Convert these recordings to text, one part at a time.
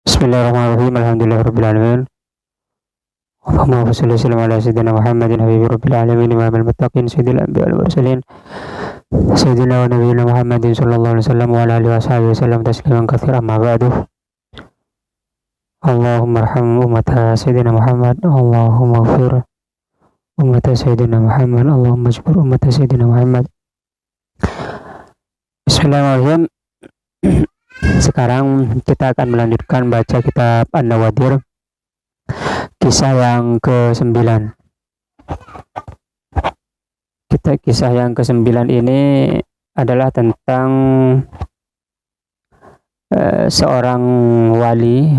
Bismillahirrahmanirrahim. Alhamdulillahirabbil alamin. Allahumma shalli wa sallim ala sayyidina Muhammadin habibi rabbil alamin imamil muttaqin sayyidil anbiya'i wal mursalin sayyidina wa nabiyyina Muhammadin sallallahu alaihi wasallam wa ala alihi washabihi wasallam tasliman katsiran ma ba'du. Allahumma arham ummata sayyidina Muhammad, Allahumma ighfir ummata sayyidina Muhammad, Allahumma ijbur ummata sayyidina Muhammad. Bismillahirrahmanirrahim. Sekarang kita akan melanjutkan baca kitab An-Nawadir, kisah yang ke-9. Kisah yang ke-9 ini adalah tentang seorang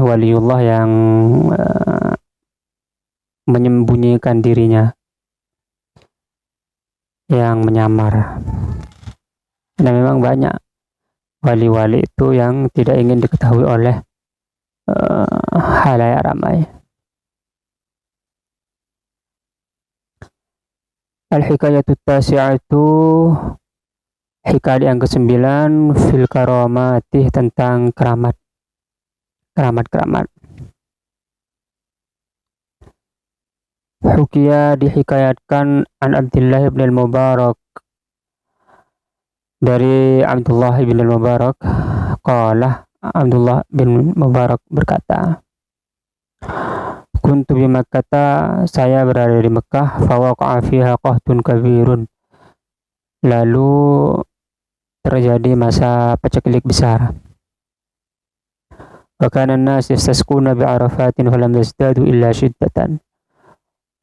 waliullah yang menyembunyikan dirinya, yang menyamar. Dan memang banyak wali-wali itu yang tidak ingin diketahui oleh halayak ramai. Al-hikayatut tasi'atu, hikayat yang ke-9, fil karamati, tentang keramat. Hukiya, dihikayatkan, an Abdullah ibn al-Mubarak, dari Abdullah bin al-Mubarak, qala, Abdullah bin Mubarak berkata, kuntu bi Makkah, saya berada di Mekah, fawaqa'a fiha qahtun kabirun, lalu terjadi masa paceklik besar. Wa kana an-nas yastasquna bi Arafatin falam yazdadu illa shiddatan.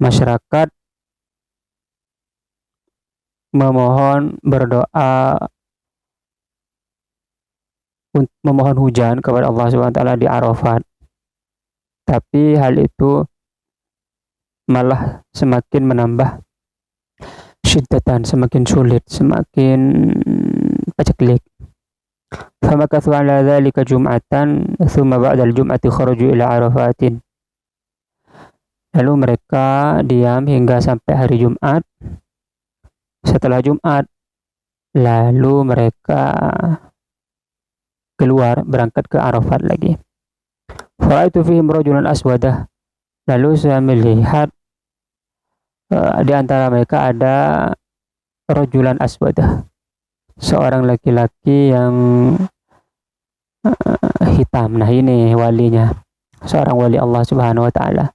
Masyarakat memohon, berdoa, memohon hujan kepada Allah Subhanahu wa taala di Arafat. Tapi hal itu malah semakin menambah syiddatan, semakin sulit, semakin paceklik. Famakathu ala dzalika jum'atan, thumma ba'da al-jum'ati kharaju ila Arafatin. Lalu mereka diam hingga sampai hari Jumat. Setelah Jumat, lalu mereka keluar, berangkat ke Arafat lagi. Faraitu fihim rajulan aswadah, lalu saya melihat di antara mereka ada rajulan aswadah, seorang laki-laki yang hitam. Nah, ini walinya, seorang wali Allah Subhanahu wa taala,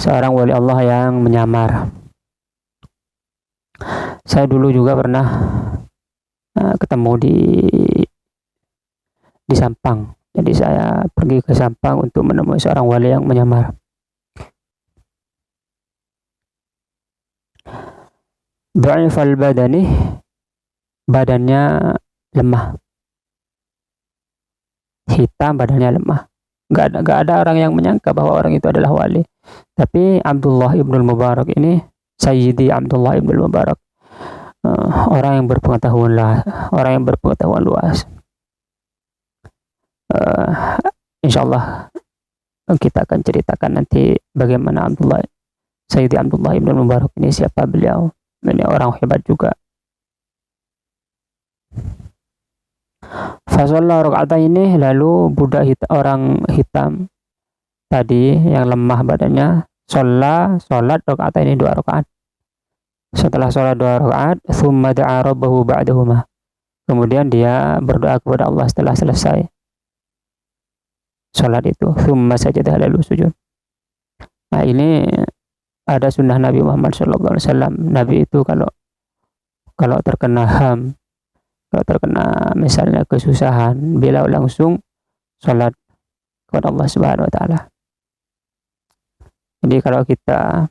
seorang wali Allah yang menyamar. Saya dulu juga pernah ketemu di Sampang. Jadi saya pergi ke Sampang untuk menemui seorang wali yang menyamar. Dha'ifal badani, badannya lemah. Hitam, badannya lemah. Gak ada orang yang menyangka bahwa orang itu adalah wali. Tapi Abdullah ibn al-Mubarak ini, Sayyidi Abdullah ibn al-Mubarak, orang yang berpengetahuan luas. Insyaallah kita akan ceritakan nanti bagaimana Sayyidi Abdullah ibn al-Mubarak ini, siapa beliau. Ini orang hebat juga. Fasalla raka'ataini, lalu budak orang hitam tadi yang lemah badannya salat raka'ataini, 2 rakaat. Setelah salat 2 rakaat, thumma da'a rabbahu ba'dahuma, kemudian dia berdoa kepada Allah setelah selesai salat itu. Thumma sajadah, lalu sujud. Nah, ini ada sunnah Nabi Muhammad SAW. Nabi itu kalau terkena kalau terkena misalnya kesusahan, beliau langsung salat kepada Allah Subhanahu wa taala. Jadi kalau kita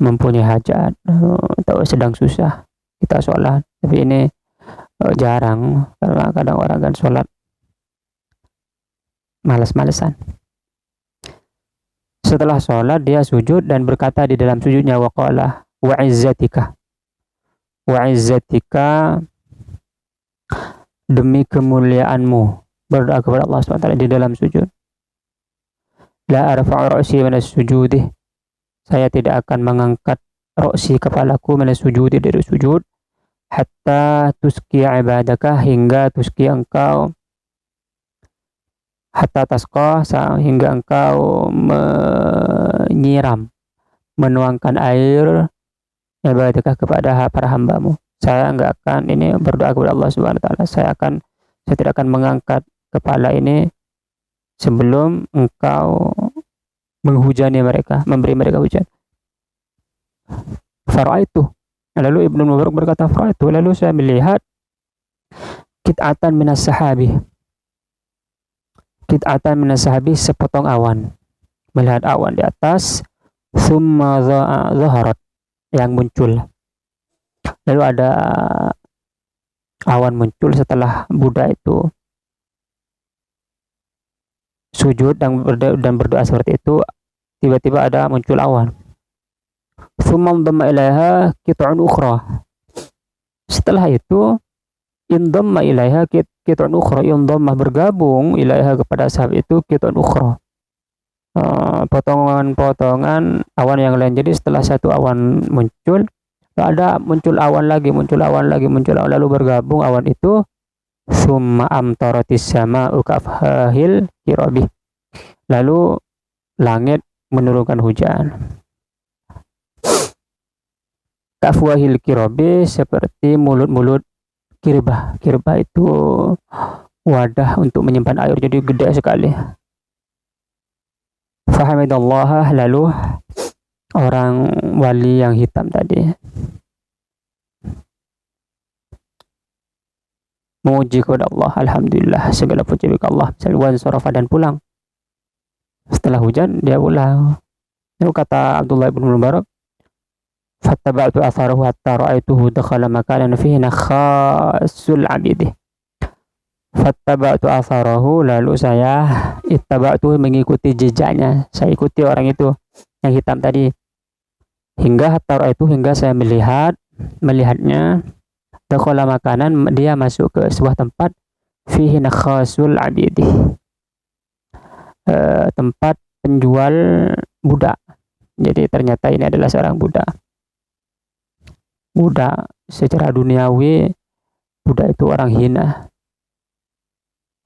mempunyai hajat atau sedang susah, kita sholat. Tapi ini jarang, karena kadang orang kan sholat malas-malesan. Setelah sholat dia sujud dan berkata di dalam sujudnya, waqala wa izzatika, demi kemuliaanmu, berdoa kepada Allah SWT di dalam sujud. La arfa'u ra'si min as-sujudi, saya tidak akan mengangkat roksi, kepalaku, min as-sujudi, dari sujud, hatta tuski ibadaka, hingga tuski engkau, hatta tasqa, hingga engkau menyiram, menuangkan air ibadaka kepada para hambamu. Saya enggak akan ini berdoa kepada Allah Subhanahu wa taala. Saya tidak akan mengangkat kepala ini sebelum engkau menghujani mereka, memberi mereka hujan. Faraitu, lalu Ibnu Mubarak berkata, faraitu, lalu saya melihat kit'atan minas sahabi, sepotong awan, melihat awan di atas, summa zaharat, yang muncul. Lalu ada awan muncul setelah Buddha itu sujud dan berdoa seperti itu. Tiba-tiba ada muncul awan. Summa dhamma ilaiha qit'un ukhra. Setelah itu indhamma ilaiha qit'un ukhra, indhamma bergabung ilaiha kepada sahabat itu qit'un ukhra, potongan-potongan awan yang lain. Jadi setelah satu awan muncul, ada muncul awan lagi, lalu bergabung awan itu. Summa amtaratis sama'u kafhahil kirabi, lalu langit menurunkan hujan. Kafwahil kirabi, seperti mulut-mulut kirbah. Kirbah itu wadah untuk menyimpan air, jadi gede sekali. Fahamidallah, lalu orang wali yang hitam tadi memuji kepada Allah, alhamdulillah, segala puji bagi Allah, wan sarafa, dan pulang. Setelah hujan dia pulang. Lalu kata Abdullah bin Mubarak, fattaba'tu atharahu hatta ra'aituhu dakhala makanan fihi nakhasul 'abidi. Fattaba'tu atharahu, lalu saya ittaba'tu, mengikuti jejaknya, saya ikuti orang itu yang hitam tadi, hingga hatta ra'aitu, hingga saya melihatnya, dakhala makanan, dia masuk ke sebuah tempat, fihi nakhasul 'abidi, tempat penjual budak. Jadi ternyata ini adalah seorang budak. Secara duniawi, budak itu orang hina,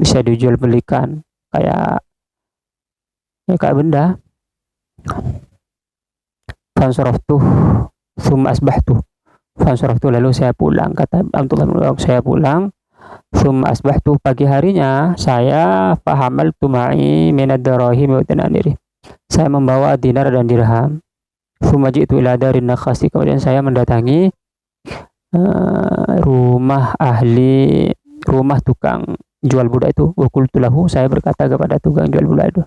bisa dijual belikan kayak benda. Fansaraftu thumma asbahtu, lalu saya pulang, kata Abdullah bin Mubarak, saya pulang. Thumma asbahtu, pagi harinya saya fahamaltu ma'i minad darahim wa tananiri, saya membawa dinar dan dirham. Thumma ji'tu ila darin nakhasi, kemudian saya mendatangi rumah tukang jual budak itu. Wa qultu lahu, saya berkata kepada tukang jual budak itu,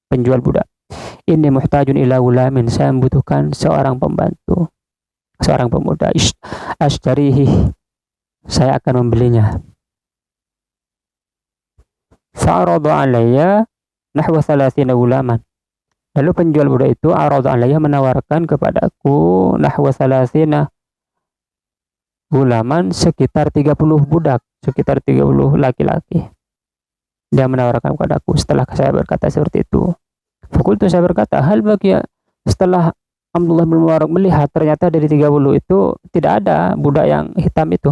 penjual budak, inni muhtajun ila gulamin, saya membutuhkan seorang pembantu, seorang pemuda. Ashtarihi, saya akan membelinya. Fa'arada alayya nahwa 30 gulaman, lalu penjual budak itu arada alayya, menawarkan kepadaku, nahwa 30 gulaman, sekitar 30 budak, sekitar 30 laki-laki. Dia menawarkan kepadaku setelah saya berkata seperti itu. Fakultu, saya berkata, hal bagia, setelah Abdullah bin Mubarak melihat ternyata dari 30 itu tidak ada budak yang hitam itu.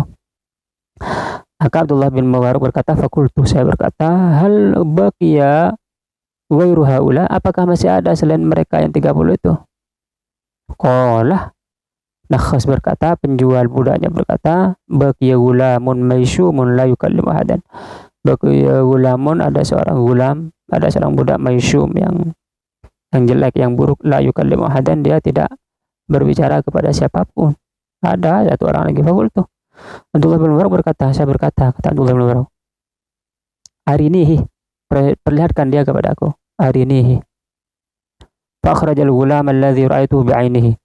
Maka Abdullah bin Mubarak berkata, fakultu, saya berkata, hal bagia ghairu haula, apakah masih ada selain mereka yang 30 itu? Qala, Nakhas berkata, penjual budaknya berkata, baqiya gulamun maishumun la yukallimu ahadan. Baqiya gulamun, ada seorang budak maishum yang jelek, yang buruk, la yukallimu ahadan, dia tidak berbicara kepada siapapun. Ada satu orang lagi. Fakultu, Abdullah bin Mubarak berkata, saya berkata, kata Abdullah bin Mubarak, arinihi, perlihatkan dia kepada aku, arinihi. Fa akhrajal gulam alladhi ra'aituhu bi'ainihi.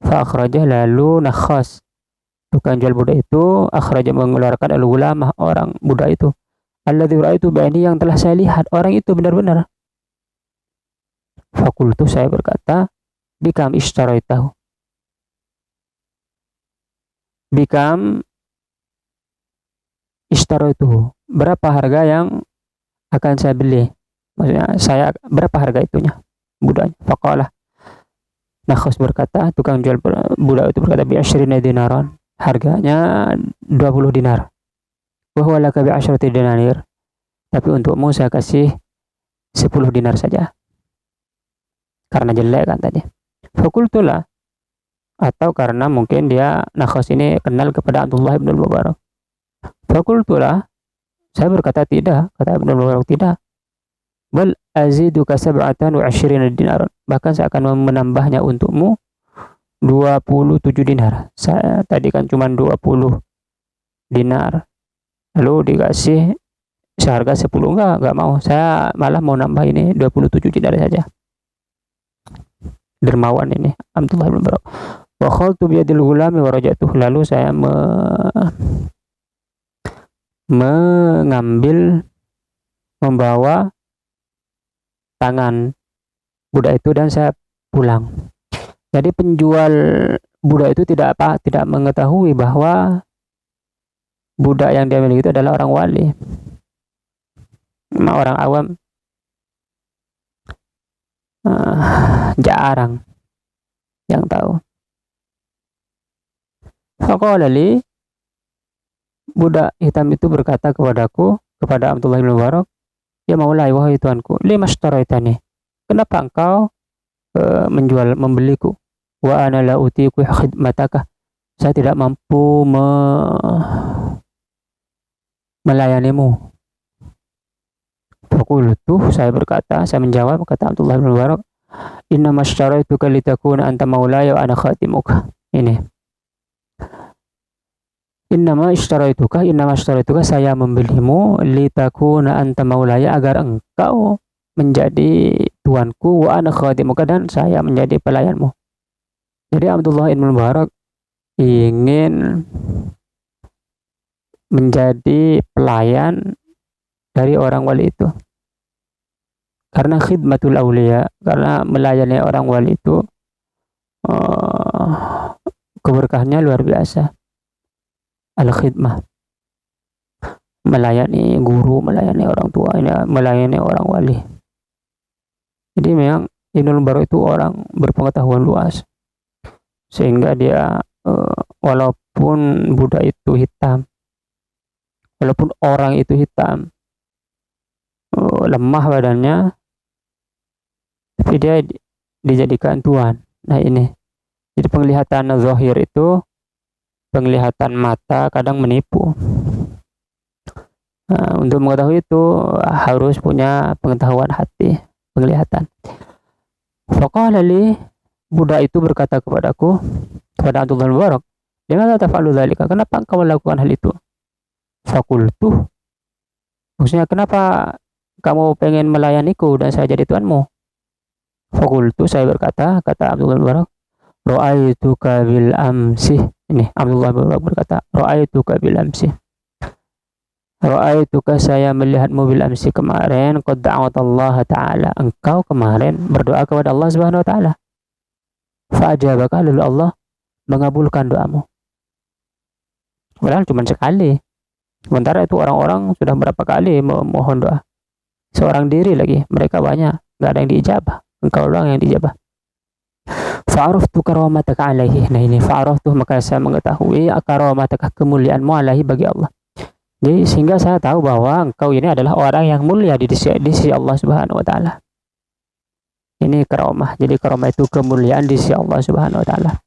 Fa akhrajah, lalu Nakhas, tukang jual budak itu, akhrajah, mengeluarkan al-gulamah, orang budak itu, alladhi ra'aituhu bi'ainihi, yang telah saya lihat orang itu benar-benar. Fakultu, saya berkata, bikam ishtaraitahu, bikam ishtaraituhu, berapa harga yang akan saya beli, maksudnya berapa harga itunya, budaknya. Faqalah, Nakhas berkata, tukang jual budak itu berkata, bi 20 dinaran, harganya 20 dinar. Wa huwa laka bi 10 dinanir. Tapi untukmu saya kasih 10 dinar saja. Karena jelek kan tadi. Fakultulah, atau karena mungkin dia Nakhas ini kenal kepada Abdullah bin Mubarak. Fakultulah, saya berkata tidak, kata Ibnu Mubarak tidak. Bal aziduka 27 dinar. Bahkan saya akan menambahnya untukmu 27 dinar. Saya tadi kan cuma 20 dinar. Lalu dikasih seharga 10, enggak mau. Saya malah mau nambah ini 27 dinar saja. Dermawan ini Abdullah bin Mubarak. Wa khaltu bi yadil gulami wa rajatuh. Lalu saya membawa tangan budak itu dan saya pulang. Jadi penjual budak itu tidak mengetahui bahwa budak yang dia miliki itu adalah orang wali. Memang orang awam jarang yang tahu. Faqala li, budak hitam itu berkata kepadaku, kepada Abdullah bin Mubarak, ya maulai, wahai tuanku, lima sytaraitani, kenapa engkau membeliku? Wa ana la utiku khidmataka, saya tidak mampu melayanimu. Fakultu, saya berkata, saya menjawab, kata Abdullah bin Mubarak, inna masytaraituka litakuna anta maulaya wa ana khatimuka. Ini innama ishtaraituka saya membelimu litakuna anta maulaya, agar engkau menjadi tuanku, wa ana khatimuka, dan saya menjadi pelayanmu. Jadi Abdullah bin Mubarak ingin menjadi pelayan dari orang wali itu. Karena khidmatul awliya, karena melayani orang wali itu keberkahnya luar biasa. Al-khidmah, melayani guru, melayani orang tua, melayani orang wali. Jadi memang Ibnu Mubarak itu orang berpengetahuan luas, sehingga dia walaupun budak itu hitam, walaupun orang itu hitam, lemah badannya, tapi dia dijadikan tuan. Nah ini, jadi penglihatan zahir itu, penglihatan mata kadang menipu. Untuk mengetahui itu harus punya pengetahuan hati, penglihatan. Faqala li, budak itu berkata kepadaku, kepada Abdullah bin Mubarak, "Limadza taf'alu dzalika?" Kenapa engkau melakukan hal itu? Fakultu, maksudnya kenapa kamu pengen melayaniku dan saya jadi tuanmu? Fakultu, saya berkata, kata Abdullah bin Mubarak, ra'aituka bil amsi. Ini Abdullah bin Mubarak berkata, ra'aituka bil amsi. Ra'aituka, saya melihatmu bil amsi kemarin, qad da'awat Allah Ta'ala, engkau kemarin berdoa kepada Allah Subhanahu wa taala. Fa'ajabaka, lalu Allah mengabulkan doamu. Padahal cuma sekali. Sementara itu orang-orang sudah berapa kali memohon doa. Seorang diri lagi, mereka banyak, enggak ada yang diijabah. Engkau doang yang diijabah. Fa'araftu karamataka alaihi. Nah ini fa'araftu, maka saya mengetahui karamataka, kemuliaanmu alaihi, bagi Allah. Jadi sehingga saya tahu bahwa engkau ini adalah orang yang mulia di sisi Allah Subhanahu wa taala. Ini karamah. Jadi karamah itu kemuliaan di sisi Allah Subhanahu wa taala.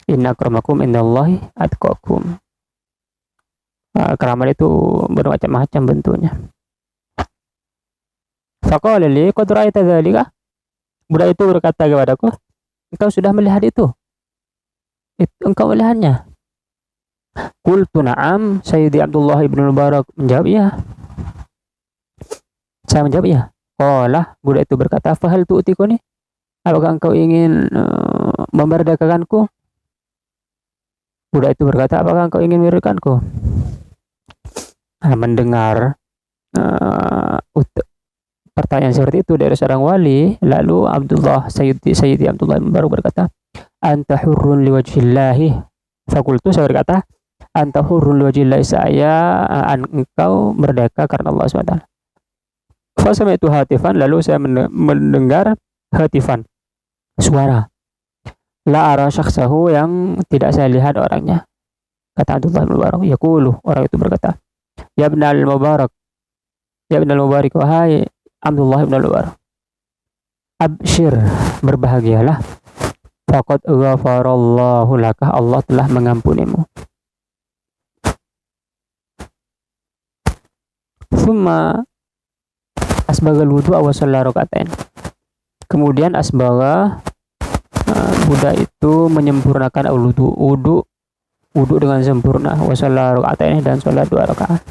Inna akramakum indallahi atqakum. Karamah itu bermacam-macam bentuknya. Faqala li qad ra'aita dzalika. Budak itu berkata kepadaku, engkau sudah melihat itu? Engkau melihatnya? Qultu na'am. Sayyidi Abdullah ibn Mubarak menjawab, iya. Saya menjawab, iya. Qala, budak itu berkata, fahal tu'tikuni? Apakah engkau ingin memerdekakanku? Budak itu berkata, apakah engkau ingin memerdekakanku? Mendengar pertanyaan seperti itu dari seorang wali, lalu Sayyidi Abdullah bin Mubarak berkata, anta hurrun liwajhillahi. Fakultu, saya berkata, anta hurrun liwajhillahi, engkau merdeka karena Allah SWT. Fasami'tu hatifan, lalu saya mendengar hatifan, suara. La ara syakhsahu, yang tidak saya lihat orangnya. Kata Abdullah bin Mubarak, yaqulu, orang itu berkata, ya ibnal Mubarak, ya ibnal Mubarak, wahai Abdullah bin Mubarak, abshir, berbahagialah, faqad ghafarallahu laka, Allah telah mengampunimu. Summa asbagal wudu wa shalla rakaatain. Kemudian asbaga, budak itu menyempurnakan wudu dengan sempurna, wa shalla rakaatain, dan salat 2 rakaat.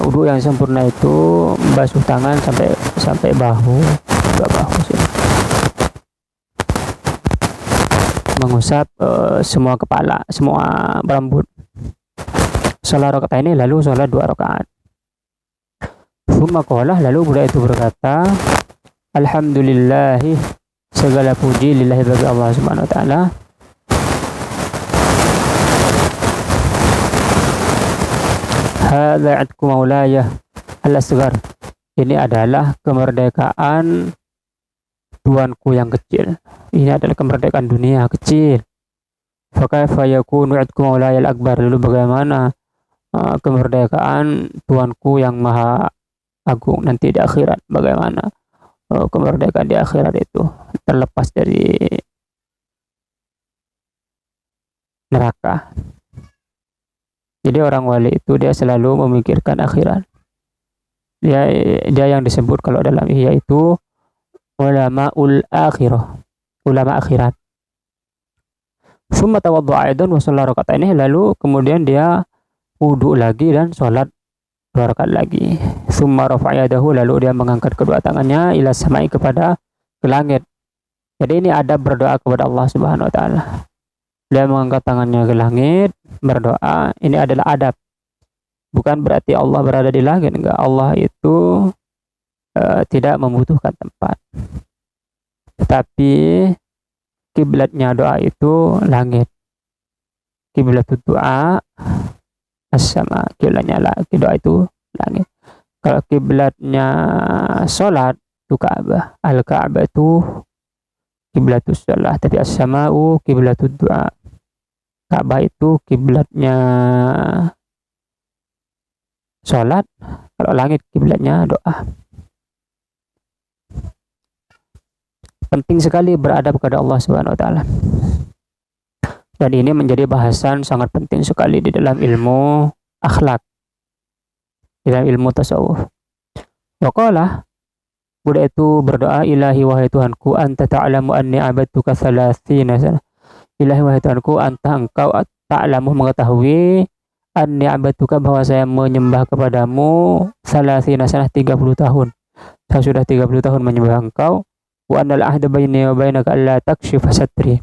Wudu yang sempurna itu membasuh tangan sampai bahu, 2 bahu sini. Mengusap semua kepala, semua rambut. Salat rakaat ini, lalu salat 2 rakaat. Summa qala, lalu budak itu berkata, alhamdulillahi, segala puji lillahi, bagi Allah Subhanahu wa taala. Hadza 'atqu maulaya al-asghar. Ini adalah kemerdekaan tuanku yang kecil. Ini adalah kemerdekaan dunia kecil. Fa kaifa yakunu 'atqu maulaya al-akbar? Lalu bagaimana kemerdekaan tuanku yang maha agung nanti di akhirat? Bagaimana kemerdekaan di akhirat itu terlepas dari neraka? Jadi orang wali itu dia selalu memikirkan akhirat. Dia yang disebut kalau dalam ihya itu ulamaul akhirah, ulama akhirat. Summa tawaddu'a aidan wa shalla raka'ataini, lalu kemudian dia wudu lagi dan sholat 2 rakaat lagi. Summa rafa'a yadahu, lalu dia mengangkat kedua tangannya ila samai, ke langit. Jadi ini adab berdoa kepada Allah Subhanahu wa taala. Dia mengangkat tangannya ke langit berdoa. Ini adalah adab. Bukan berarti Allah berada di langit, enggak. Allah itu tidak membutuhkan tempat. Tetapi kiblatnya doa itu langit. Kiblatud doa as-sama, kiblatnya doa itu langit. Kalau kiblatnya salat itu Ka'bah. Al-Ka'bah itu kiblatus salat, tapi as-sama'u kiblatud doa. Ka'bah itu kiblatnya salat, kalau langit kiblatnya doa. Penting sekali beradab kepada Allah Subhanahu wa taala. Dan ini menjadi bahasan sangat penting sekali di dalam ilmu akhlak, di dalam ilmu tasawuf. Waqala, budak itu berdoa, ilahi wahai Tuhanku, anta ta'lamu anni abadtuka 30 sana. Ilahi wahai Tuhanku, engkau ta'lamu, mengetahui, anni abadtuka, bahwa saya menyembah kepadamu 30 sana, 30 tahun. Saya sudah 30 tahun menyembah engkau. Wa anal ahda baini wa bainaka alla takshifa satri.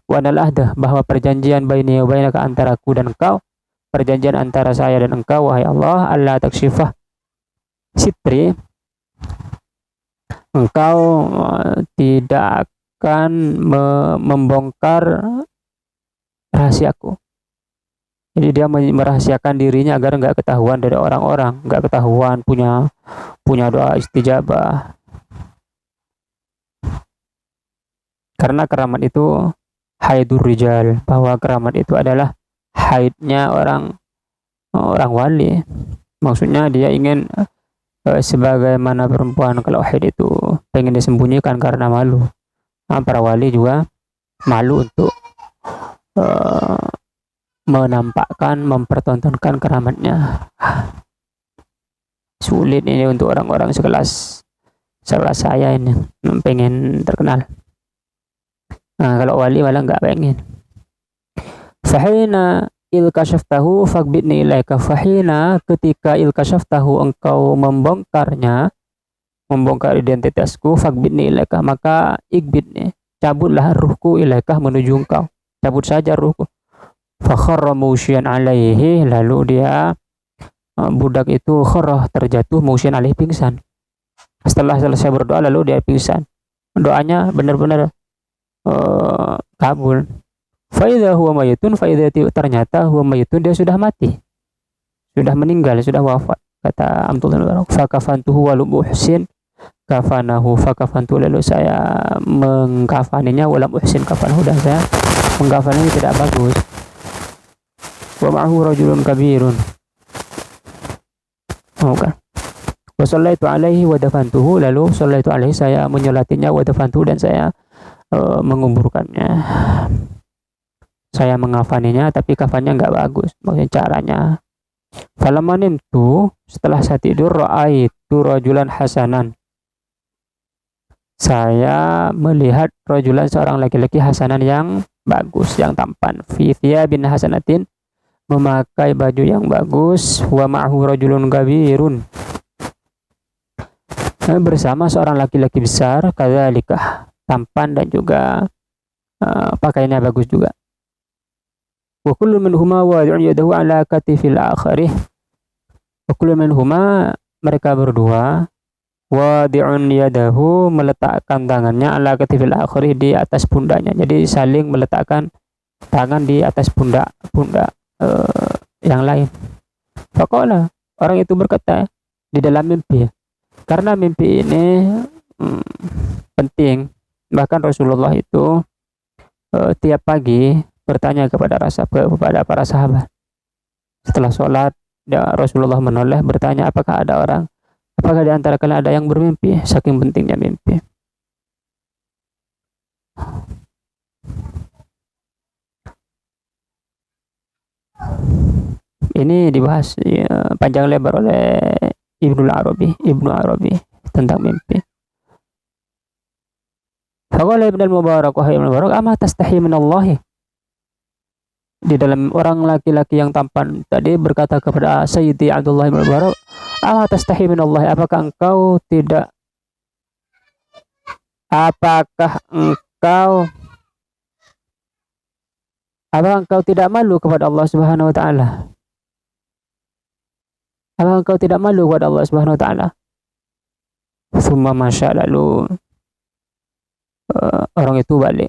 Wa anal ahda, bahwa perjanjian baini wa bainaka, antaraku dan engkau, perjanjian antara saya dan engkau wahai Allah, alla takshifa sitri, engkau tidak akan membongkar rahasiaku. Jadi dia merahasiakan dirinya agar enggak ketahuan dari orang-orang, enggak ketahuan punya doa istijabah. Karena keramat itu haidur rijal, bahwa keramat itu adalah haidnya orang wali. Maksudnya dia ingin sebagaimana perempuan kalau haid itu pengen disembunyikan karena malu. Nah, para wali juga malu untuk menampakkan, mempertontonkan keramatnya. Sulit ini untuk orang-orang sekelas saya ini pengen terkenal. Nah, kalau wali malah nggak pengen. Fahina ilkashaftahu fagbitni ilaika. Fahina, ketika ilkashaftahu, engkau membongkar identitasku, fagbitni ilaika, maka igbitni, cabutlah ruhku, ilaika, menuju engkau, cabut saja ruhku. Fakharra musyian alaihi, lalu dia budak itu kharrah, terjatuh, musyian alaihi, pingsan. Setelah selesai berdoa lalu dia pingsan. Doanya benar-benar kabul. Faidha huwa mayitun, ternyata huwa mayitun, dia sudah mati, sudah meninggal, sudah wafat. Kata Abdullah bin Mubarak, fakafantuhu walam uhsin kafanahu, fakafantu, lalu saya mengkafaninya, walam uhsin kafanahu, dan saya mengkafaninya tidak bagus. Wa ma'ahu rajulun kabirun. Kan? Wa shallaitu alaihi wa dafantuhu, lalu shallaitu alaihi, saya menyolatinya, wa dafantuhu, dan saya menguburkannya. Saya mengafaninya tapi kafannya enggak bagus, maksudnya caranya. Falamma nimtu, setelah saya tidur, ra'aitu rajulan hasanan. Saya melihat rajulan, seorang laki-laki, hasanan yang bagus, yang tampan, fi thiyabin hasanatin, memakai baju yang bagus, wa ma'ahu rajulun kabirun, bersama seorang laki-laki besar, kadzalika, tampan dan juga pakaiannya bagus juga. Wa kullu minhuma wadi'un yadahu ala katifil akharih. Wa kullu minhuma, mereka berdua, wadi'un yadahu, meletakkan tangannya, ala katifil akharih, di atas pundaknya. Jadi saling meletakkan tangan di atas pundak yang lain. Faqala, orang itu berkata di dalam mimpi. Karena mimpi ini penting, bahkan Rasulullah itu tiap pagi bertanya kepada para sahabat. Setelah sholat, Rasulullah menoleh bertanya, apakah di antara kalian ada yang bermimpi? Saking pentingnya mimpi. Ini dibahas panjang lebar oleh Ibnu Arabi tentang mimpi. Faqala Ibnu Mubarak, wahai Ibnu Mubarak, ama tastahi minallahi. Di dalam orang laki-laki yang tampan tadi berkata kepada Sayyidi Abdullah bin Mubarak, ama tastahi minallahi, apakah engkau tidak malu kepada Allah Subhanahu wa taala? Apakah engkau tidak malu kepada Allah Subhanahu wa taala? Summa masya, lalu orang itu balik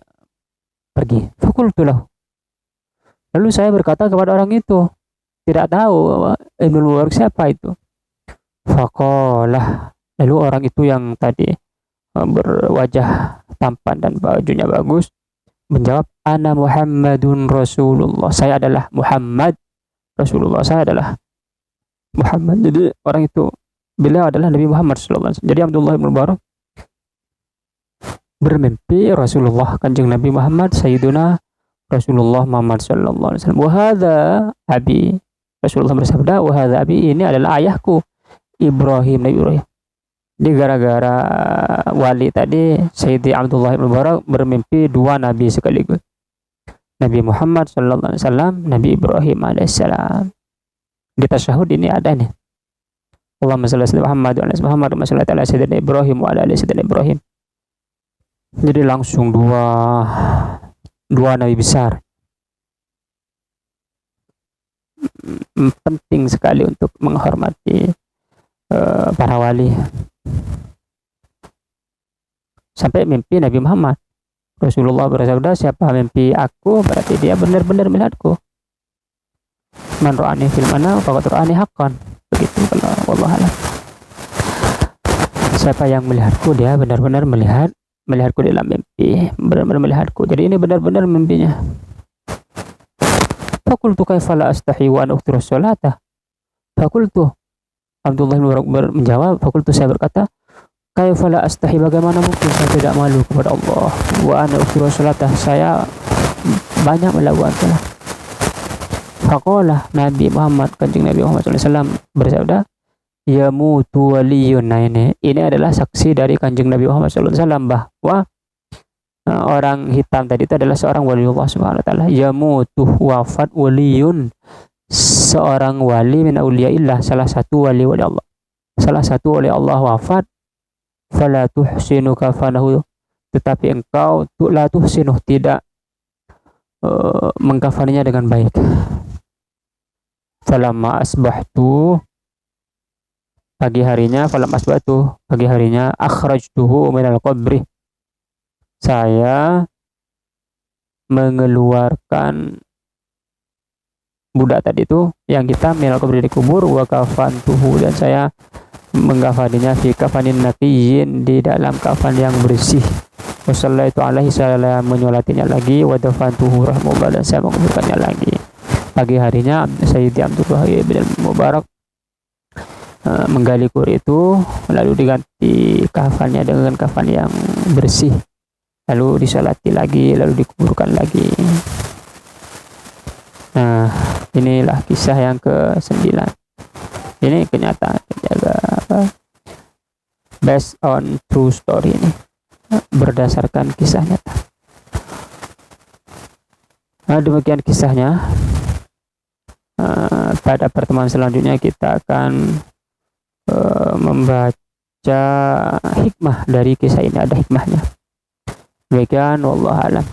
pergi. Fakultu lahu, lalu saya berkata kepada orang itu, tidak tahu Ibnu Mubarak siapa itu. Faqalah, lalu orang itu yang tadi berwajah tampan dan bajunya bagus menjawab, ana Muhammadun Rasulullah, saya adalah Muhammad Rasulullah, saya adalah Muhammad. Jadi orang itu, beliau adalah Nabi Muhammad sallallahu alaihi wasallam. Jadi Abdullah bin Mubarak bermimpi Rasulullah, kanjeng Nabi Muhammad, Sayyiduna Rasulullah Muhammad sallallahu alaihi wasallam. Wa hadza abi, Rasulullah bersabda, wa hadza abi, ini adalah ayahku Ibrahim, Nabi Ibrahim. Jadi gara-gara wali tadi, Sayyidi Abdullah bin Mubarak bermimpi dua nabi sekaligus, Nabi Muhammad sallallahu alaihi wasallam, Nabi Ibrahim alaihissalam. Di tasyahud ini ada nih, Allahumma shalli ala Muhammad wa ala Muhammad wa shalli ala sayyidina Ibrahim wa ala ali sayyidina Ibrahim. Jadi langsung dua nabi besar. Penting sekali untuk menghormati para wali. Sampai mimpi Nabi Muhammad, Rasulullah bersabda, siapa mimpi aku berarti dia benar-benar melihatku. Man ra'ani fil manam faqad ra'ani haqqan. Begitu kalau wallahu a'lam. Siapa yang melihatku, dia benar-benar melihatku dalam mimpi, benar-benar melihatku. Jadi ini benar-benar mimpinya. Faqultu kaifa la astahi wa ana ukhtiru sholata. Faqultu, Abdullah bin Mubarak menjawab, faqultu, saya berkata, kaifa la astahi, bagaimana mungkin saya tidak malu kepada Allah, wa ana ukhtiru sholata, saya banyak melakukan salat. Faqala Nabi Muhammad, kanjeng Nabi Muhammad SAW bersabda, yamutu waliyun. Nah ini adalah saksi dari kanjeng Nabi Muhammad SAW bahwa orang hitam tadi itu adalah seorang wali Allah Subhanahu wa taala. Yamutu, wafat, waliyun, seorang wali min auliyaillah, salah satu wali Allah. Salah satu wali Allah wafat, fala tuhsinu kafanahu, tetapi engkau la tuhsinu, tidak mengkafaninya dengan baik. Falamma asbahtu, pagi harinya, akhrajtuhu minal qabri, saya mengeluarkan budak tadi itu yang hitam minal qabri, di kubur, wa kafantuhu, dan saya menggafaninya fi kafanin naqiyyin, di dalam kafan yang bersih. Wasallaitu alaihi, saya menyolatinya lagi. Wa dafantuhu rahimahullah, dan saya menguburkannya lagi. Pagi harinya Sayyidi Abdullah bin Mubarak menggali kubur itu, lalu diganti kafannya dengan kafan yang bersih, lalu disolati lagi, lalu dikuburkan lagi. Nah, inilah kisah yang ke-9. Ini kenyataan based on true story, ini berdasarkan kisah nyata. Nah, demikian kisahnya. Pada pertemuan selanjutnya kita akan membaca hikmah dari kisah ini. Ada hikmahnya. Demikian, wallahu a'lam.